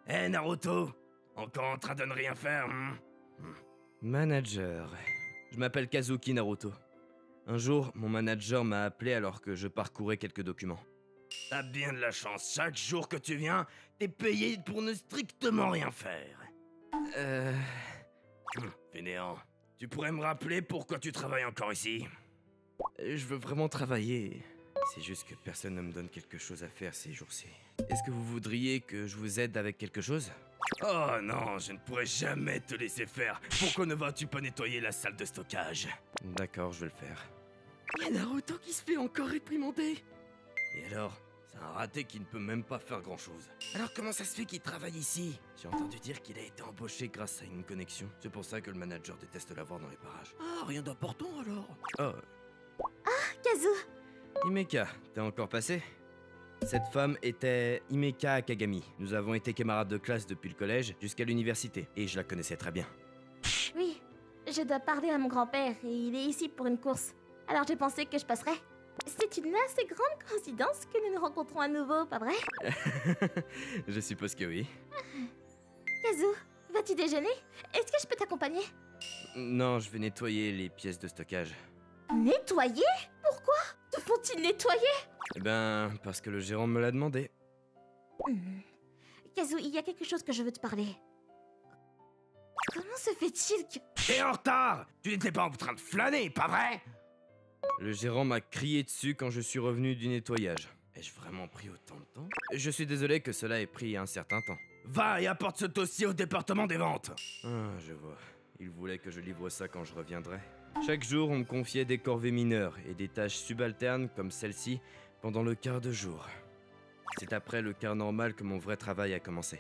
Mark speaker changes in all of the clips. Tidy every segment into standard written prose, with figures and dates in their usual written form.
Speaker 1: Eh Naruto, encore en train de ne rien faire,
Speaker 2: Manager. Je m'appelle Kazuki Naruto. Un jour, mon manager m'a appelé alors que je parcourais quelques documents.
Speaker 1: T'as bien de la chance, chaque jour que tu viens, t'es payé pour ne strictement rien faire. Fainéant, tu pourrais me rappeler pourquoi tu travailles encore ici?
Speaker 2: Je veux vraiment travailler. C'est juste que personne ne me donne quelque chose à faire ces jours-ci. Est-ce que vous voudriez que je vous aide avec quelque chose?
Speaker 1: Oh non, je ne pourrais jamais te laisser faire. Pourquoi ne vas-tu pas nettoyer la salle de stockage?
Speaker 2: D'accord, je vais le faire.
Speaker 1: Y'a Naruto qui se fait encore réprimander. Et alors? C'est un raté qui ne peut même pas faire grand-chose. Alors comment ça se fait qu'il travaille ici?
Speaker 2: J'ai entendu dire qu'il a été embauché grâce à une connexion. C'est pour ça que le manager déteste l'avoir dans les parages.
Speaker 1: Ah, rien d'important alors.
Speaker 2: Oh,
Speaker 3: Kazu,
Speaker 2: Himeka, t'es encore passé? Cette femme était Himeka Akagami. Nous avons été camarades de classe depuis le collège jusqu'à l'université, et je la connaissais très bien.
Speaker 3: oui, je dois parler à mon grand-père et il est ici pour une course. Alors j'ai pensé que je passerais. C'est une assez grande coïncidence que nous nous rencontrons à nouveau, pas vrai?
Speaker 2: Je suppose que oui.
Speaker 3: Kazu, vas-tu déjeuner? Est-ce que je peux t'accompagner?
Speaker 2: Non, je vais nettoyer les pièces de stockage.
Speaker 3: Nettoyer? Pourquoi? Te font-ils nettoyer?
Speaker 2: Eh ben, parce que le gérant me l'a demandé.
Speaker 3: Kazu, il y a quelque chose que je veux te parler. Comment se fait-il que...
Speaker 1: T'es en retard. Tu n'étais pas en train de flâner, pas vrai?
Speaker 2: Le gérant m'a crié dessus quand je suis revenu du nettoyage. Ai-je vraiment pris autant de temps? Je suis désolé que cela ait pris un certain temps.
Speaker 1: Va et apporte ce dossier au département des ventes.
Speaker 2: Ah, je vois. Il voulait que je livre ça quand je reviendrai. Chaque jour, on me confiait des corvées mineures et des tâches subalternes comme celle-ci pendant le quart de jour. C'est après le quart normal que mon vrai travail a commencé.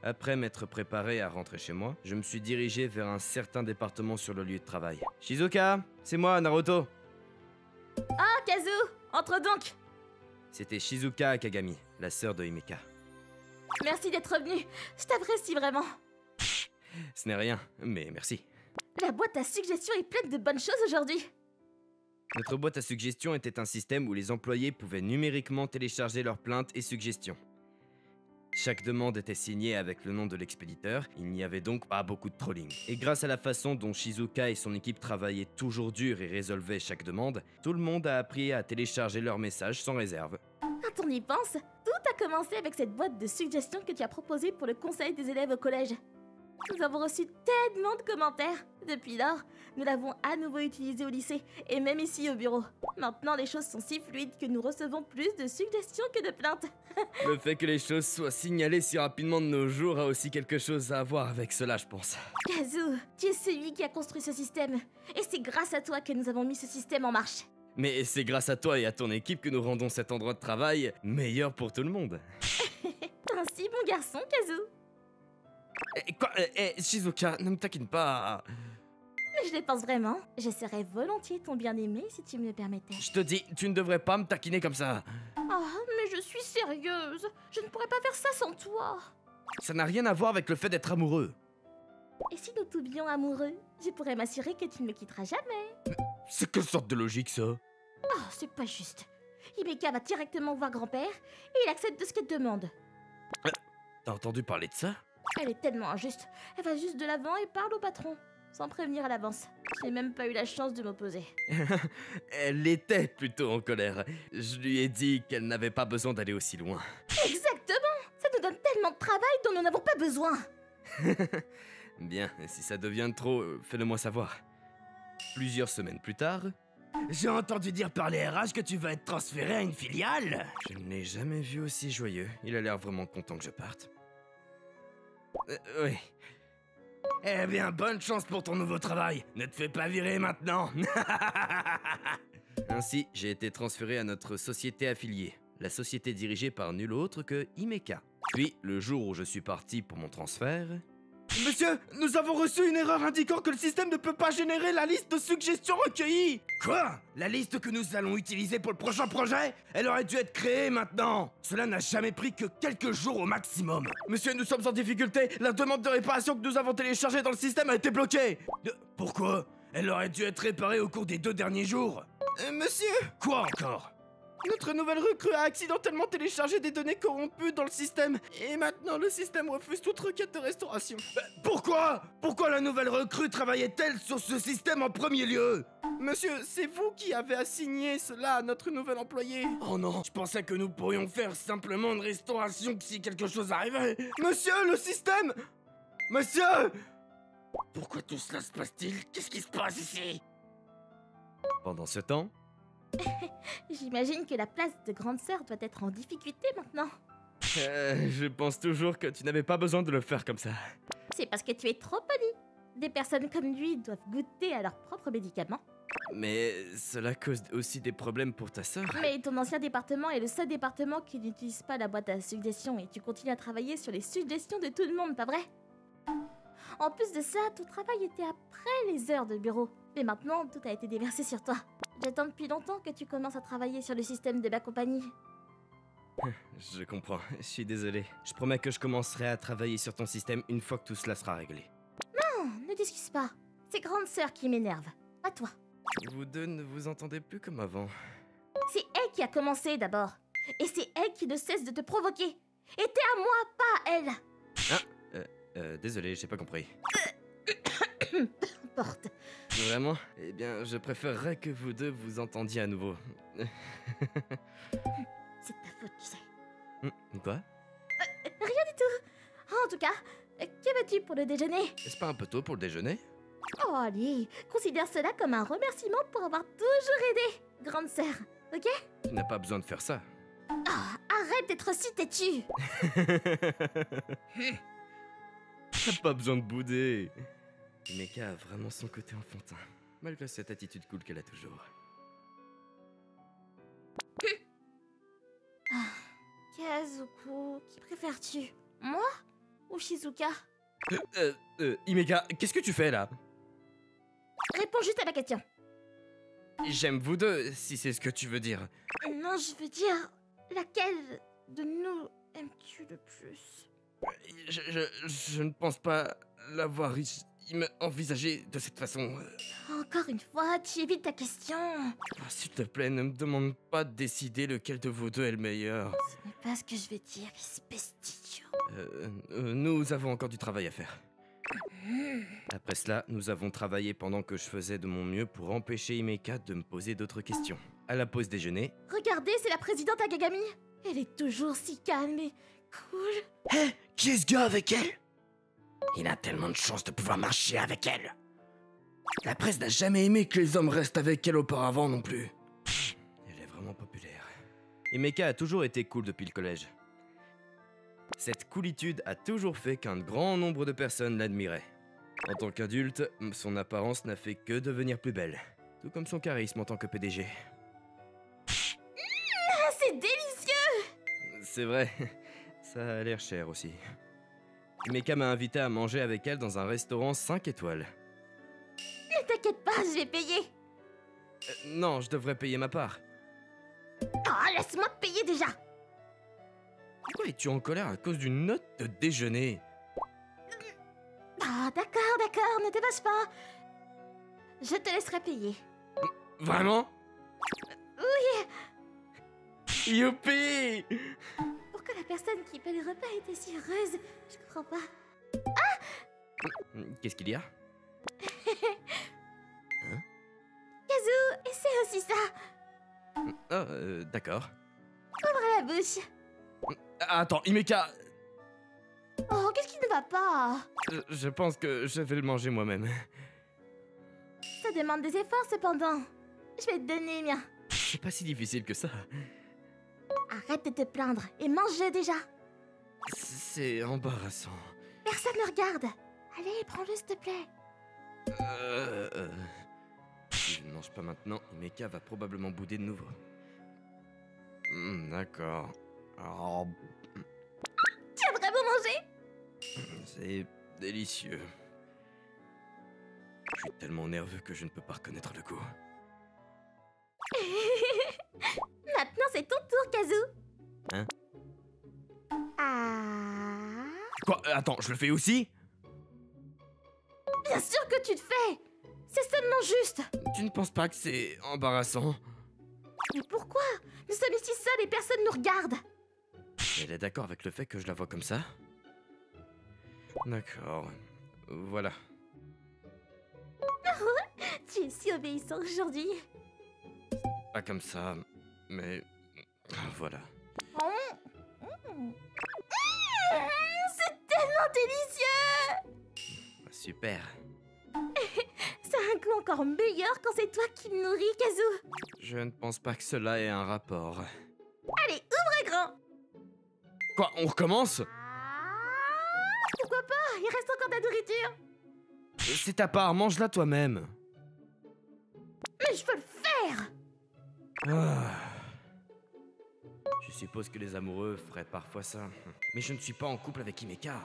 Speaker 2: Après m'être préparé à rentrer chez moi, je me suis dirigé vers un certain département sur le lieu de travail. Shizuka, c'est moi, Naruto.
Speaker 3: Ah, Kazu, entre donc.
Speaker 2: C'était Shizuka Akagami, la sœur de Himeka.
Speaker 3: Merci d'être venu, je t'apprécie vraiment.
Speaker 2: Ce n'est rien, mais merci.
Speaker 3: La boîte à suggestions est pleine de bonnes choses aujourd'hui.
Speaker 2: Notre boîte à suggestions était un système où les employés pouvaient numériquement télécharger leurs plaintes et suggestions. Chaque demande était signée avec le nom de l'expéditeur, il n'y avait donc pas beaucoup de trolling. Et grâce à la façon dont Shizuka et son équipe travaillaient toujours dur et résolvaient chaque demande, tout le monde a appris à télécharger leurs messages sans réserve.
Speaker 3: Quand on y pense, tout a commencé avec cette boîte de suggestions que tu as proposée pour le conseil des élèves au collège. Nous avons reçu tellement de commentaires. Depuis lors, nous l'avons à nouveau utilisée au lycée et même ici au bureau. Maintenant, les choses sont si fluides que nous recevons plus de suggestions que de plaintes.
Speaker 2: Le fait que les choses soient signalées si rapidement de nos jours a aussi quelque chose à voir avec cela, je pense.
Speaker 3: Kazu, tu es celui qui a construit ce système. Et c'est grâce à toi que nous avons mis ce système en marche.
Speaker 2: Mais c'est grâce à toi et à ton équipe que nous rendons cet endroit de travail meilleur pour tout le monde.
Speaker 3: Ainsi, bon garçon, Kazu.
Speaker 2: Quoi Shizuka, ne me taquine pas.
Speaker 3: Mais je le pense vraiment. Je serais volontiers ton bien-aimé si tu me le permettais.
Speaker 2: Je te dis, tu ne devrais pas me taquiner comme ça.
Speaker 3: Oh, mais je suis sérieuse. Je ne pourrais pas faire ça sans toi.
Speaker 2: Ça n'a rien à voir avec le fait d'être amoureux.
Speaker 3: Et si nous tombions amoureux, je pourrais m'assurer que tu ne me quitteras jamais.
Speaker 2: C'est quelle sorte de logique, ça?
Speaker 3: Oh, c'est pas juste. Himeka va directement voir grand-père et il accepte de ce qu'elle demande.
Speaker 2: T'as entendu parler de ça?
Speaker 3: Elle est tellement injuste. Elle va juste de l'avant et parle au patron, sans prévenir à l'avance. J'ai même pas eu la chance de m'opposer.
Speaker 2: Elle était plutôt en colère. Je lui ai dit qu'elle n'avait pas besoin d'aller aussi loin.
Speaker 3: Exactement. Ça nous donne tellement de travail dont nous n'avons pas besoin.
Speaker 2: Bien, si ça devient trop, fais-le moi savoir. Plusieurs semaines plus tard...
Speaker 1: J'ai entendu dire par les RH que tu vas être transféré à une filiale.
Speaker 2: Je ne l'ai jamais vu aussi joyeux. Il a l'air vraiment content que je parte. Oui.
Speaker 1: Eh bien, bonne chance pour ton nouveau travail. Ne te fais pas virer maintenant.
Speaker 2: Ainsi, j'ai été transféré à notre société affiliée, la société dirigée par nul autre que Himeka. Puis, le jour où je suis parti pour mon transfert...
Speaker 1: Monsieur, nous avons reçu une erreur indiquant que le système ne peut pas générer la liste de suggestions recueillies. Quoi? La liste que nous allons utiliser pour le prochain projet? Elle aurait dû être créée maintenant. Cela n'a jamais pris que quelques jours au maximum.
Speaker 2: Monsieur, nous sommes en difficulté. La demande de réparation que nous avons téléchargée dans le système a été bloquée.
Speaker 1: Pourquoi? Elle aurait dû être réparée au cours des 2 derniers jours.
Speaker 2: Monsieur?
Speaker 1: Quoi encore? Notre nouvelle recrue a accidentellement téléchargé des données corrompues dans le système. Et maintenant, le système refuse toute requête de restauration.
Speaker 2: Pourquoi? Pourquoi la nouvelle recrue travaillait-elle sur ce système en premier lieu?
Speaker 1: Monsieur, c'est vous qui avez assigné cela à notre nouvel employé.
Speaker 2: Oh non, je pensais que nous pourrions faire simplement une restauration si quelque chose arrivait.
Speaker 1: Monsieur, le système... Monsieur!
Speaker 2: Pourquoi tout cela se passe-t-il? Qu'est-ce qui se passe ici? Pendant ce temps...
Speaker 3: J'imagine que la place de grande sœur doit être en difficulté maintenant.
Speaker 2: Je pense toujours que tu n'avais pas besoin de le faire comme ça.
Speaker 3: C'est parce que tu es trop poli. Des personnes comme lui doivent goûter à leurs propres médicaments.
Speaker 2: Mais cela cause aussi des problèmes pour ta sœur.
Speaker 3: Mais ton ancien département est le seul département qui n'utilise pas la boîte à suggestions et tu continues à travailler sur les suggestions de tout le monde, pas vrai? En plus de ça, ton travail était après les heures de bureau. Mais maintenant, tout a été déversé sur toi. J'attends depuis longtemps que tu commences à travailler sur le système de ma compagnie.
Speaker 2: Je comprends, je suis désolé. Je promets que je commencerai à travailler sur ton système une fois que tout cela sera réglé.
Speaker 3: Non, ne t'excuse pas. C'est grande sœur qui m'énerve, pas toi.
Speaker 2: Vous deux ne vous entendez plus comme avant.
Speaker 3: C'est elle qui a commencé d'abord. Et c'est elle qui ne cesse de te provoquer. Et t'es à moi, pas à elle.
Speaker 2: Désolé, j'ai pas compris.
Speaker 3: Porte.
Speaker 2: Vraiment? Eh bien, je préférerais que vous deux vous entendiez à nouveau.
Speaker 3: C'est ta faute, tu sais.
Speaker 2: Quoi?
Speaker 3: Rien du tout. En tout cas, que veux-tu pour le déjeuner?
Speaker 2: Est-ce pas un peu tôt pour le déjeuner?
Speaker 3: Oh, allez, considère cela comme un remerciement pour avoir toujours aidé, grande sœur, ok?
Speaker 2: Tu n'as pas besoin de faire ça.
Speaker 3: Oh, arrête d'être si têtu.
Speaker 2: T'as pas besoin de bouder. Meka a vraiment son côté enfantin, malgré cette attitude cool qu'elle a toujours.
Speaker 3: Kazuko, qui préfères-tu? Moi ou Shizuka?
Speaker 2: Himeka, qu'est-ce que tu fais là?
Speaker 3: Réponds juste à ma question.
Speaker 2: J'aime vous deux, si c'est ce que tu veux dire.
Speaker 3: Non, je veux dire, laquelle de nous aimes-tu le plus?
Speaker 2: Je ne pense pas l'avoir envisagé de cette façon.
Speaker 3: Encore une fois, tu évites ta question.
Speaker 2: Oh, s'il te plaît, ne me demande pas de décider lequel de vous deux est le meilleur.
Speaker 3: Ce n'est pas ce que je vais dire, espèce d'idiot.
Speaker 2: Nous avons encore du travail à faire. Après cela, nous avons travaillé pendant que je faisais de mon mieux pour empêcher Himeka de me poser d'autres questions. À la pause déjeuner...
Speaker 3: Regardez, c'est la présidente Agagami. Elle est toujours si calme et cool.
Speaker 1: Hé, qui est ce gars avec elle? Il a tellement de chance de pouvoir marcher avec elle. La presse n'a jamais aimé que les hommes restent avec elle auparavant non plus.
Speaker 2: Elle est vraiment populaire. Himeka a toujours été cool depuis le collège. Cette coolitude a toujours fait qu'un grand nombre de personnes l'admiraient. En tant qu'adulte, son apparence n'a fait que devenir plus belle. Tout comme son charisme en tant que PDG.
Speaker 3: Ah, c'est délicieux!
Speaker 2: C'est vrai, ça a l'air cher aussi. Himeka m'a invité à manger avec elle dans un restaurant 5 étoiles.
Speaker 3: Ne t'inquiète pas, je vais payer.
Speaker 2: Non, je devrais payer ma part.
Speaker 3: Oh, laisse-moi te payer déjà.
Speaker 2: Pourquoi es-tu en colère à cause d'une note de déjeuner?
Speaker 3: Ah, d'accord, ne te fâche pas. Je te laisserai payer.
Speaker 2: Vraiment?
Speaker 3: Oui.
Speaker 2: Youpi!
Speaker 3: Pourquoi la personne qui paie le repas était si heureuse? Je comprends pas.
Speaker 2: Qu'est-ce qu'il y a?
Speaker 3: Kazu, essaie aussi ça.
Speaker 2: Oh, d'accord.
Speaker 3: Ouvre la bouche.
Speaker 2: Attends, Himeka!
Speaker 3: Oh, qu'est-ce qui ne va pas?
Speaker 2: Je pense que je vais le manger moi-même.
Speaker 3: Ça demande des efforts cependant. Je vais te donner les miens.
Speaker 2: C'est pas si difficile que ça.
Speaker 3: Arrête de te plaindre et mange-le déjà.
Speaker 2: C'est embarrassant.
Speaker 3: Personne ne regarde. Allez, prends-le s'il te plaît.
Speaker 2: Si je ne mange pas maintenant, Himeka va probablement bouder de nouveau. D'accord. Oh,
Speaker 3: Tu as vraiment mangé?
Speaker 2: c'est délicieux. Je suis tellement nerveux que je ne peux pas reconnaître le goût.
Speaker 3: Maintenant, c'est ton tour, Kazu.
Speaker 2: Hein?
Speaker 3: Ah.
Speaker 2: Quoi? Attends, je le fais aussi?
Speaker 3: Bien sûr que tu le fais. C'est seulement juste.
Speaker 2: Tu ne penses pas que c'est embarrassant?
Speaker 3: Mais pourquoi? Nous sommes ici seuls et personne nous regarde.
Speaker 2: Elle est d'accord avec le fait que je la vois comme ça? D'accord. Voilà.
Speaker 3: Tu es si obéissant aujourd'hui.
Speaker 2: Pas comme ça, mais... Voilà.
Speaker 3: C'est tellement délicieux!
Speaker 2: Super.
Speaker 3: Ça a un goût encore meilleur quand c'est toi qui me nourris, Kazoo.
Speaker 2: Je ne pense pas que cela ait un rapport.
Speaker 3: Allez, ouvre grand!
Speaker 2: Quoi, on recommence?
Speaker 3: Pourquoi pas? Il reste encore de la nourriture.
Speaker 2: C'est ta part, mange-la toi-même.
Speaker 3: Mais je veux le faire!
Speaker 2: Ah. Je suppose que les amoureux feraient parfois ça. Mais je ne suis pas en couple avec Himeka.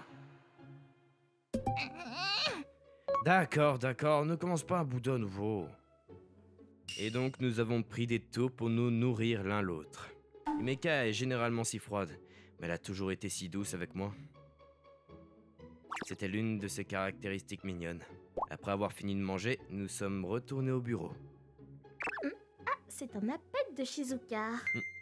Speaker 2: D'accord, ne commence pas un boudin nouveau. Et donc nous avons pris des tours pour nous nourrir l'un l'autre. Himeka est généralement si froide, mais elle a toujours été si douce avec moi. C'était l'une de ses caractéristiques mignonnes. Après avoir fini de manger, nous sommes retournés au bureau.
Speaker 3: C'est un appel de Shizuka.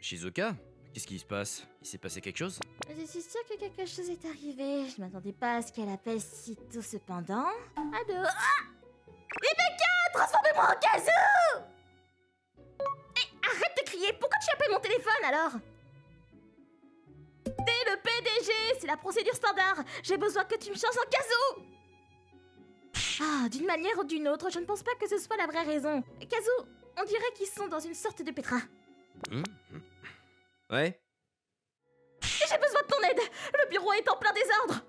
Speaker 2: Shizuka? Qu'est-ce qui se passe? Il s'est passé quelque chose?
Speaker 3: Je suis sûre que quelque chose est arrivé. Je m'attendais pas à ce qu'elle appelle si tôt cependant. Allô? Ah! Himeka, transformez-moi en Kazoo! Arrête de crier! Pourquoi tu appelles mon téléphone alors? T'es le PDG! C'est la procédure standard! J'ai besoin que tu me changes en Kazoo! Ah, d'une manière ou d'une autre, je ne pense pas que ce soit la vraie raison. Kazoo, on dirait qu'ils sont dans une sorte de pétrin.
Speaker 2: Ouais?
Speaker 3: J'ai besoin de ton aide! Le bureau est en plein désordre!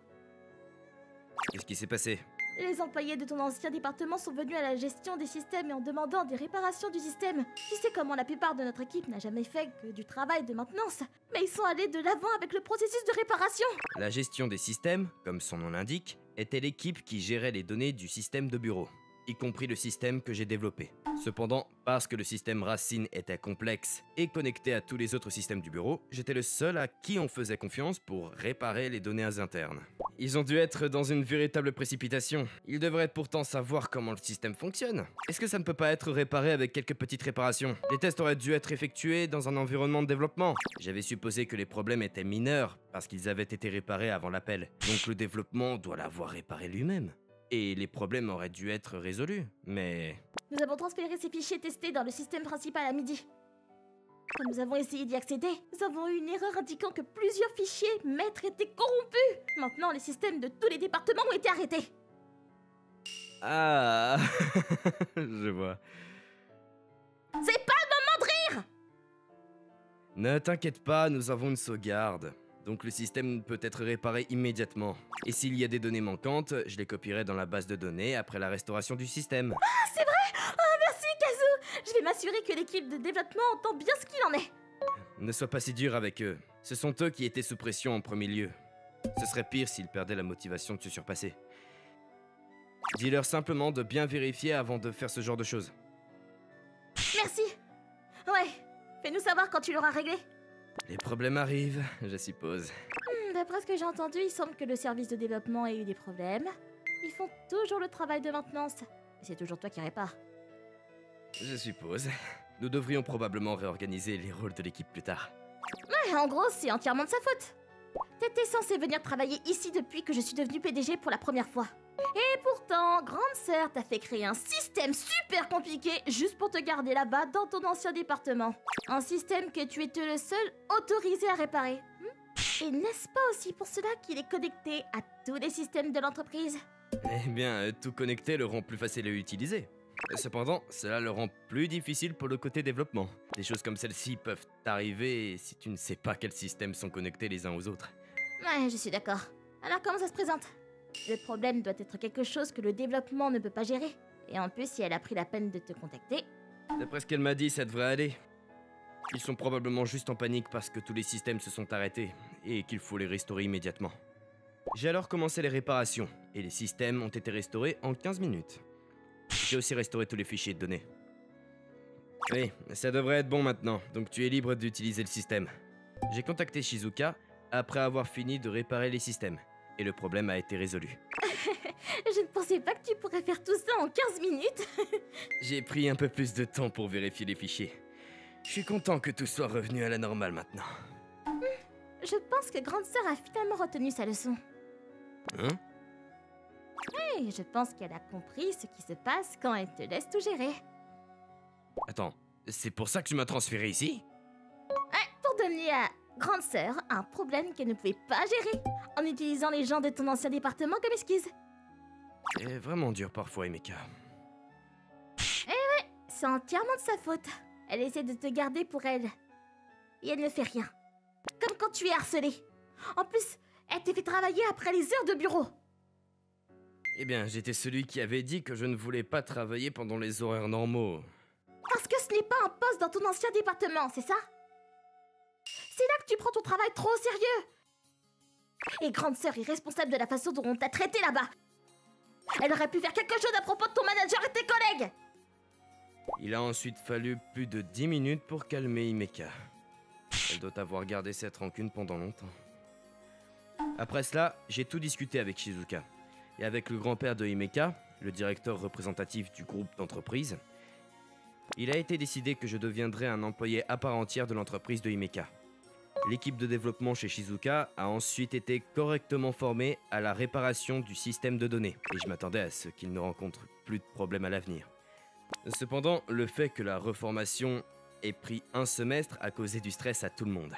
Speaker 2: Qu'est-ce qui s'est passé?
Speaker 3: Les employés de ton ancien département sont venus à la gestion des systèmes et en demandant des réparations du système. Tu sais comment la plupart de notre équipe n'a jamais fait que du travail de maintenance, mais ils sont allés de l'avant avec le processus de réparation.
Speaker 2: La gestion des systèmes, comme son nom l'indique, était l'équipe qui gérait les données du système de bureau, y compris le système que j'ai développé. Cependant, parce que le système racine était complexe et connecté à tous les autres systèmes du bureau, j'étais le seul à qui on faisait confiance pour réparer les données internes. Ils ont dû être dans une véritable précipitation. Ils devraient pourtant savoir comment le système fonctionne. Est-ce que ça ne peut pas être réparé avec quelques petites réparations? Les tests auraient dû être effectués dans un environnement de développement. J'avais supposé que les problèmes étaient mineurs parce qu'ils avaient été réparés avant l'appel. Donc le développement doit l'avoir réparé lui-même. Et les problèmes auraient dû être résolus, mais...
Speaker 3: Nous avons transféré ces fichiers testés dans le système principal à midi. Quand nous avons essayé d'y accéder, nous avons eu une erreur indiquant que plusieurs fichiers maîtres étaient corrompus. Maintenant, les systèmes de tous les départements ont été arrêtés.
Speaker 2: Ah... Je vois.
Speaker 3: C'est pas le moment de rire!
Speaker 2: Ne t'inquiète pas, nous avons une sauvegarde. Donc le système peut être réparé immédiatement. Et s'il y a des données manquantes, je les copierai dans la base de données après la restauration du système.
Speaker 3: Ah, c'est vrai? Oh, merci, Kazoo! Je vais m'assurer que l'équipe de développement entend bien ce qu'il en est.
Speaker 2: Ne sois pas si dur avec eux. Ce sont eux qui étaient sous pression en premier lieu. Ce serait pire s'ils perdaient la motivation de se surpasser. Dis-leur simplement de bien vérifier avant de faire ce genre de choses.
Speaker 3: Merci. Ouais, fais-nous savoir quand tu l'auras réglé.
Speaker 2: Les problèmes arrivent, je suppose.
Speaker 3: D'après ce que j'ai entendu, il semble que le service de développement ait eu des problèmes. Ils font toujours le travail de maintenance. Mais c'est toujours toi qui répares.
Speaker 2: Je suppose. Nous devrions probablement réorganiser les rôles de l'équipe plus tard.
Speaker 3: Ouais, en gros, c'est entièrement de sa faute. T'étais censé venir travailler ici depuis que je suis devenue PDG pour la première fois. Et pourtant, grande sœur t'a fait créer un système super compliqué juste pour te garder là-bas dans ton ancien département. Un système que tu étais le seul autorisé à réparer. Et n'est-ce pas aussi pour cela qu'il est connecté à tous les systèmes de l'entreprise?
Speaker 2: Eh bien, tout connecté le rend plus facile à utiliser. Cependant, cela le rend plus difficile pour le côté développement. Des choses comme celle-ci peuvent arriver si tu ne sais pas quels systèmes sont connectés les uns aux autres.
Speaker 3: Ouais, je suis d'accord. Alors comment ça se présente? Le problème doit être quelque chose que le développement ne peut pas gérer. Et en plus, si elle a pris la peine de te contacter...
Speaker 2: D'après ce qu'elle m'a dit, ça devrait aller. Ils sont probablement juste en panique parce que tous les systèmes se sont arrêtés et qu'il faut les restaurer immédiatement. J'ai alors commencé les réparations et les systèmes ont été restaurés en 15 minutes. J'ai aussi restauré tous les fichiers de données. Oui, ça devrait être bon maintenant, donc tu es libre d'utiliser le système. J'ai contacté Shizuka après avoir fini de réparer les systèmes et le problème a été résolu.
Speaker 3: Je ne pensais pas que tu pourrais faire tout ça en 15 minutes.
Speaker 2: J'ai pris un peu plus de temps pour vérifier les fichiers. Je suis content que tout soit revenu à la normale maintenant.
Speaker 3: Je pense que grande sœur a finalement retenu sa leçon.
Speaker 2: Hein?
Speaker 3: Et je pense qu'elle a compris ce qui se passe quand elle te laisse tout gérer.
Speaker 2: Attends, c'est pour ça que tu m'as transféré ici?
Speaker 3: Pour donner à grande sœur un problème qu'elle ne pouvait pas gérer en utilisant les gens de ton ancien département comme excuse.
Speaker 2: C'est vraiment dur parfois, Himeka.
Speaker 3: C'est entièrement de sa faute. Elle essaie de te garder pour elle. Et elle ne fait rien. Comme quand tu es harcelé. En plus, elle t'a fait travailler après les heures de bureau.
Speaker 2: Eh bien, j'étais celui qui avait dit que je ne voulais pas travailler pendant les horaires normaux.
Speaker 3: Parce que ce n'est pas un poste dans ton ancien département, c'est ça? C'est là que tu prends ton travail trop au sérieux. Et grande sœur est responsable de la façon dont on t'a traité là-bas. Elle aurait pu faire quelque chose à propos de ton manager et tes collègues.
Speaker 2: Il a ensuite fallu plus de 10 minutes pour calmer Himeka. Elle doit avoir gardé cette rancune pendant longtemps. Après cela, j'ai tout discuté avec Shizuka. Et avec le grand-père de Himeka, le directeur représentatif du groupe d'entreprise, il a été décidé que je deviendrais un employé à part entière de l'entreprise de Himeka. L'équipe de développement chez Shizuka a ensuite été correctement formée à la réparation du système de données, et je m'attendais à ce qu'il ne rencontre plus de problèmes à l'avenir. Cependant, le fait que la reformation ait pris un semestre a causé du stress à tout le monde.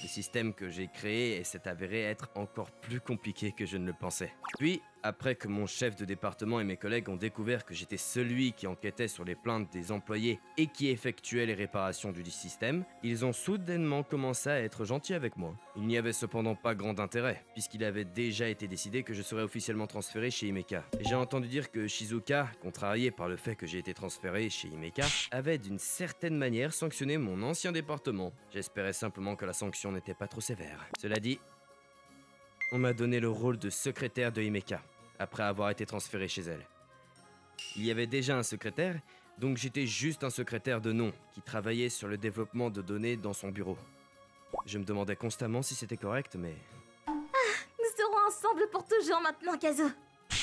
Speaker 2: Le système que j'ai créé s'est avéré être encore plus compliqué que je ne le pensais. Puis, après que mon chef de département et mes collègues ont découvert que j'étais celui qui enquêtait sur les plaintes des employés et qui effectuait les réparations du système, ils ont soudainement commencé à être gentils avec moi. Il n'y avait cependant pas grand intérêt, puisqu'il avait déjà été décidé que je serais officiellement transféré chez Himeka. J'ai entendu dire que Shizuka, contrarié par le fait que j'ai été transféré chez Himeka, avait d'une certaine manière sanctionné mon ancien département. J'espérais simplement que la sanction n'était pas trop sévère. Cela dit, on m'a donné le rôle de secrétaire de Himeka, après avoir été transféré chez elle. Il y avait déjà un secrétaire, donc j'étais juste un secrétaire de nom, qui travaillait sur le développement de données dans son bureau. Je me demandais constamment si c'était correct, mais...
Speaker 3: Nous serons ensemble pour toujours maintenant, Kazo.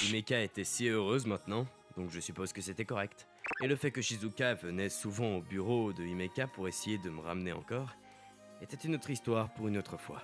Speaker 2: Himeka était si heureuse maintenant, donc je suppose que c'était correct. Et le fait que Shizuka venait souvent au bureau de Himeka pour essayer de me ramener encore, était une autre histoire pour une autre fois.